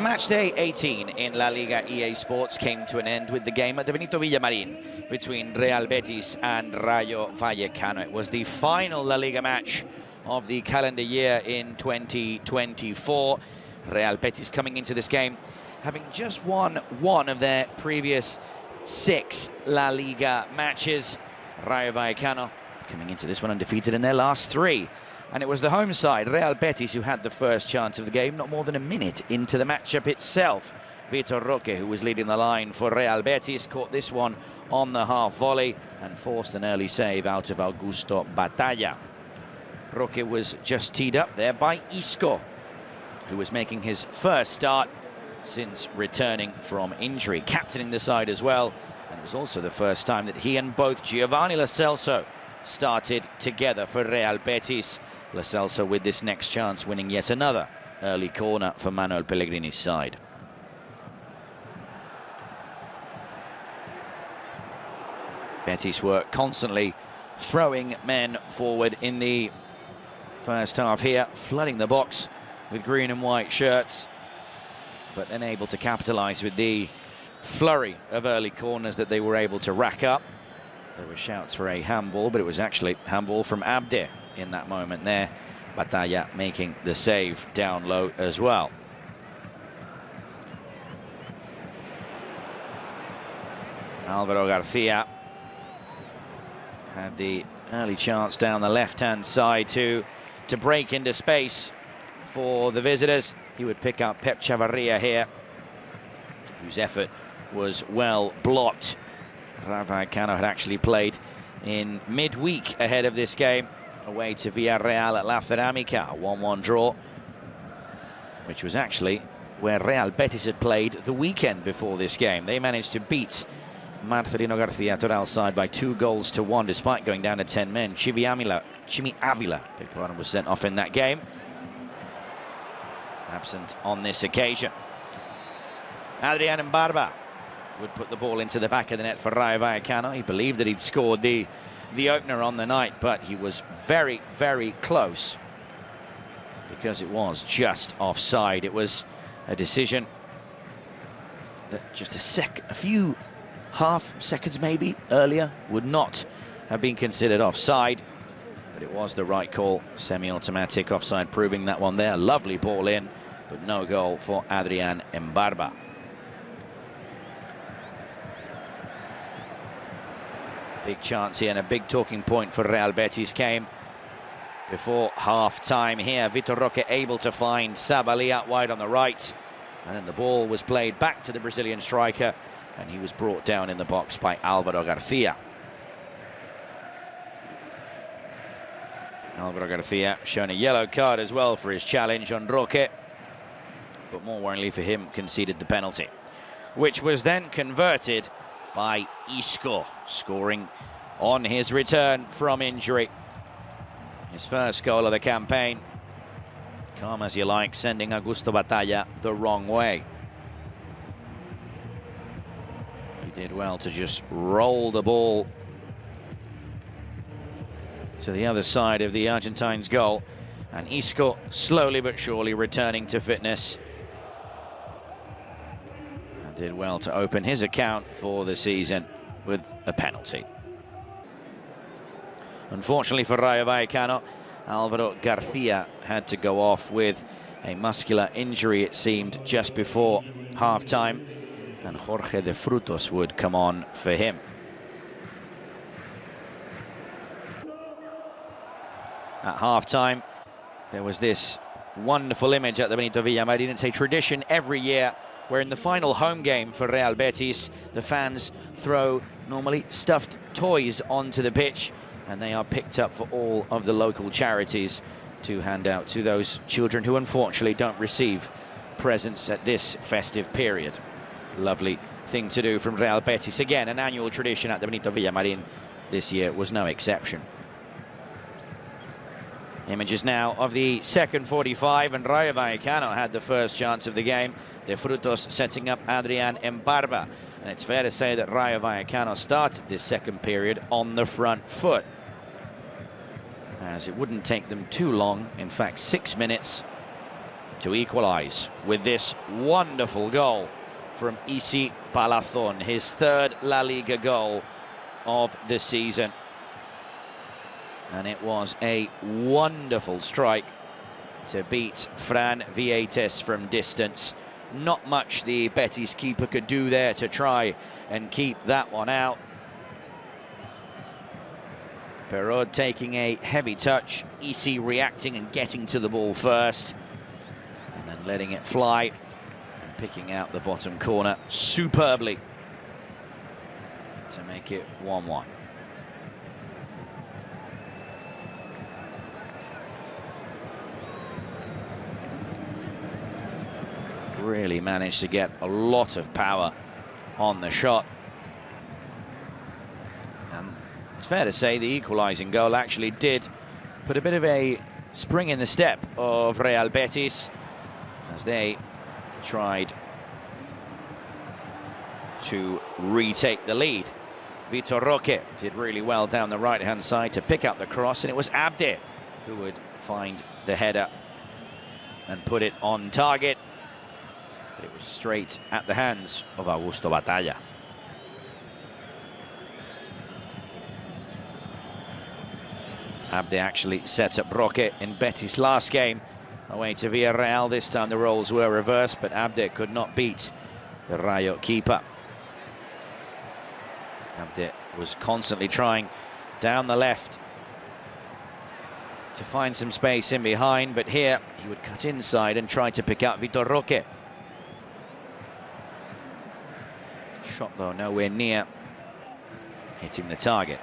Matchday 18 in La Liga EA Sports came to an end with the game at the Benito Villamarín between Real Betis and Rayo Vallecano. It was the final La Liga match of the calendar year in 2024. Real Betis coming into this game having just won one of their previous 6 La Liga matches. Rayo Vallecano coming into this one undefeated in their last 3. And it was the home side, Real Betis, who had the first chance of the game, not more than a minute into the matchup itself. Vitor Roque, who was leading the line for Real Betis, caught this one on the half volley and forced an early save out of Augusto Batalla. Roque was just teed up there by Isco, who was making his first start since returning from injury, captaining the side as well. And it was also the first time that he and both Giovanni Lo Celso started together for Real Betis. Lo Celso with this next chance, winning yet another early corner for Manuel Pellegrini's side. Betis were constantly throwing men forward in the first half here, flooding the box with green and white shirts, but unable to capitalize with the flurry of early corners that they were able to rack up. There were shouts for a handball, but it was actually handball from Abde in that moment there. Batalla making the save down low as well. Alvaro Garcia had the early chance down the left-hand side to break into space for the visitors. He would pick up Pep Chavarria here, whose effort was well blocked. Rayo Vallecano had actually played in midweek ahead of this game, away to Villarreal at La Ceramica, a 1-1 draw, which was actually where Real Betis had played the weekend before this game. They managed to beat Marcelino Garcia Toral's side by 2-1 despite going down to 10 men. Chimi Avila, big pardon, was sent off in that game. Absent on this occasion. Adrian Mbarba would put the ball into the back of the net for Rayo Vallecano. He believed that he'd scored the opener on the night, but he was very, very close because it was just offside. It was a decision that just a few half seconds maybe earlier would not have been considered offside, but it was the right call. Semi-automatic offside proving that one there. Lovely ball in, but no goal for Adrian Mbarba. Big chance here and a big talking point for Real Betis came before half-time here. Vitor Roque able to find Sabali out wide on the right, and then the ball was played back to the Brazilian striker, and he was brought down in the box by Alvaro Garcia. Alvaro Garcia shown a yellow card as well for his challenge on Roque, but more worryingly for him, conceded the penalty, which was then converted by Isco, scoring on his return from injury. His first goal of the campaign. Calm as you like, sending Augusto Batalla the wrong way. He did well to just roll the ball to the other side of the Argentine's goal. And Isco slowly but surely returning to fitness. Did well to open his account for the season with a penalty. Unfortunately for Rayo Vallecano, Alvaro Garcia had to go off with a muscular injury, it seemed, just before half-time, and Jorge de Frutos would come on for him. At half-time, there was this wonderful image at the Benito Villamarín. It's a tradition every year where in the final home game for Real Betis, the fans throw normally stuffed toys onto the pitch, and they are picked up for all of the local charities to hand out to those children who unfortunately don't receive presents at this festive period. Lovely thing to do from Real Betis. Again, an annual tradition at the Benito Villamarín. This year was no exception. Images now of the second 45, and Rayo Vallecano had the first chance of the game. De Frutos setting up Adrian Mbarba. And it's fair to say that Rayo Vallecano started this second period on the front foot, as it wouldn't take them too long, in fact 6 minutes, to equalize with this wonderful goal from Isi Palazón, his third La Liga goal of the season. And it was a wonderful strike to beat Fran Vietes from distance. Not much the Betis keeper could do there to try and keep that one out. Perraud taking a heavy touch, Isi reacting and getting to the ball first, and then letting it fly and picking out the bottom corner superbly to make it 1-1. Really managed to get a lot of power on the shot. And it's fair to say the equalizing goal actually did put a bit of a spring in the step of Real Betis as they tried to retake the lead. Vitor Roque did really well down the right-hand side to pick up the cross, and it was Abde who would find the header and put it on target. But it was straight at the hands of Augusto Batalla. Abde actually set up Roque in Betis' last game away to Villarreal. This time the roles were reversed, but Abde could not beat the Rayo keeper. Abde was constantly trying down the left to find some space in behind, but here he would cut inside and try to pick out Vitor Roque. Shot though nowhere near hitting the target.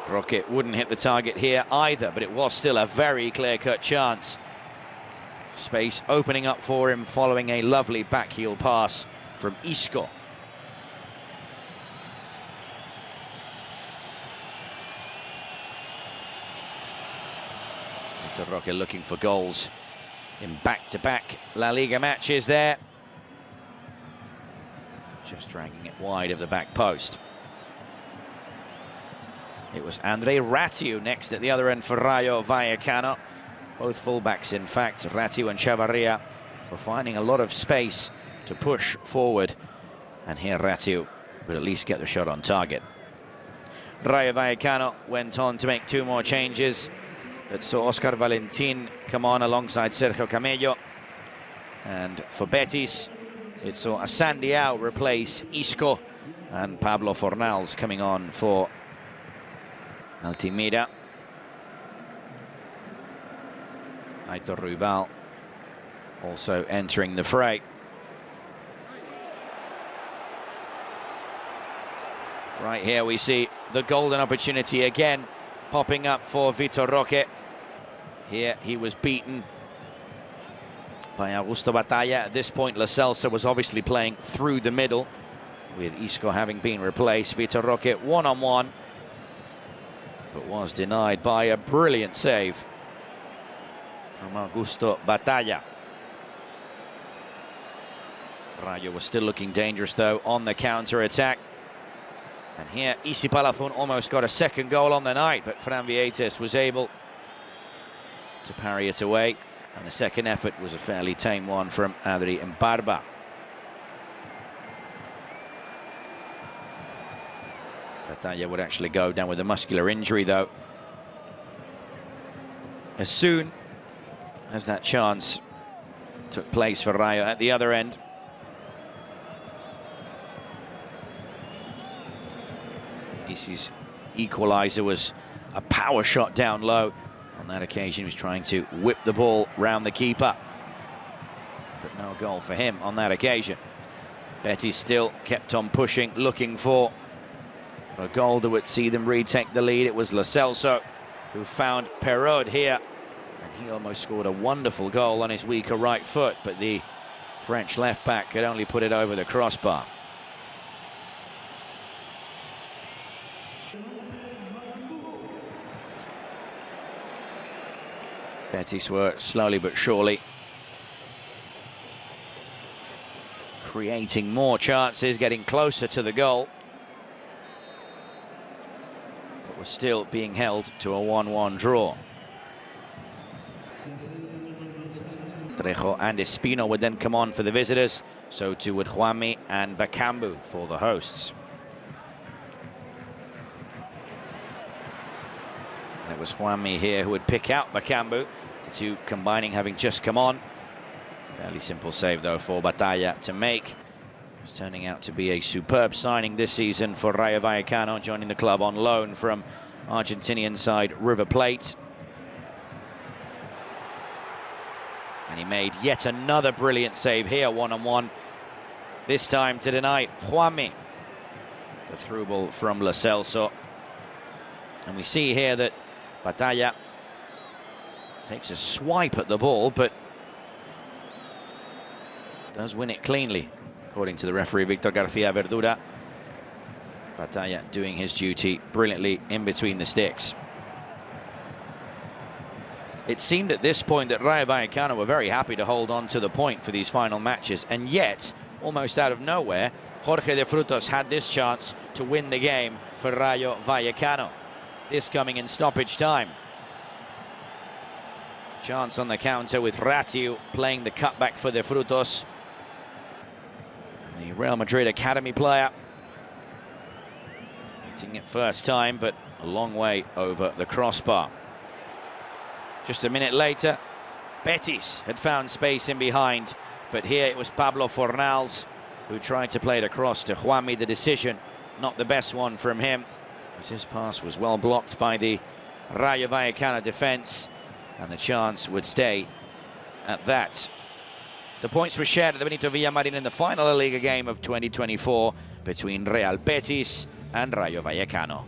Roque wouldn't hit the target here either, but it was still a very clear-cut chance. Space opening up for him following a lovely backheel pass from Isco. Vitor Roque looking for goals in back-to-back La Liga matches there. Just dragging it wide of the back post. It was Andre Ratiu next at the other end for Rayo Vallecano. Both fullbacks, in fact. Ratiu and Chavarria were finding a lot of space to push forward. And here Ratiu would at least get the shot on target. Rayo Vallecano went on to make two more changes. That saw Oscar Valentin come on alongside Sergio Camello. And for Betis, it saw Asandiao replace Isco and Pablo Fornals coming on for Altimira. Aitor Ruibal also entering the fray. Right here we see the golden opportunity again popping up for Vitor Roque. Here he was beaten by Augusto Batalla. At this point, Lo Celso was obviously playing through the middle, with Isco having been replaced. Vitor Roque one-on-one, but was denied by a brilliant save from Augusto Batalla. Rayo was still looking dangerous, though, on the counter-attack. And here, Isi Palazón almost got a second goal on the night, but Fran Vietes was able to parry it away. And the second effort was a fairly tame one from Adri Mbarba. Batalla would actually go down with a muscular injury, though, as soon as that chance took place for Rayo at the other end. Isi's equaliser was a power shot down low. On that occasion, he was trying to whip the ball round the keeper, but no goal for him on that occasion. Betis still kept on pushing, looking for a goal that would see them retake the lead. It was Lo Celso who found Perraud here, and he almost scored a wonderful goal on his weaker right foot, but the French left-back could only put it over the crossbar. Betis were slowly but surely creating more chances, getting closer to the goal. was still being held to a 1-1 draw. Trejo and Espino would then come on for the visitors, so too would Juanmi and Bakambu for the hosts. And it was Juanmi here who would pick out Bakambu, the two combining having just come on. Fairly simple save though for Batalla to make. It's turning out to be a superb signing this season for Rayo Vallecano, joining the club on loan from Argentinian side River Plate. And he made yet another brilliant save here, one-on-one. This time to deny Juanmi. The through ball from Lo Celso. And we see here that Batalla takes a swipe at the ball, but does win it cleanly, according to the referee Victor Garcia Verdura. Batalla doing his duty brilliantly in between the sticks. It seemed at this point that Rayo Vallecano were very happy to hold on to the point for these final matches, and yet, almost out of nowhere, Jorge de Frutos had this chance to win the game for Rayo Vallecano. This coming in stoppage time. Chance on the counter with Ratiu playing the cutback for de Frutos. And the Real Madrid academy player hitting it first time, but a long way over the crossbar. Just a minute later, Betis had found space in behind, but here it was Pablo Fornals who tried to play it across to Juanmi. The decision, not the best one from him, as his pass was well blocked by the Rayo Vallecano defense, and the chance would stay at that. The points were shared at the Benito Villamarin in the final LaLiga game of 2024 between Real Betis and Rayo Vallecano.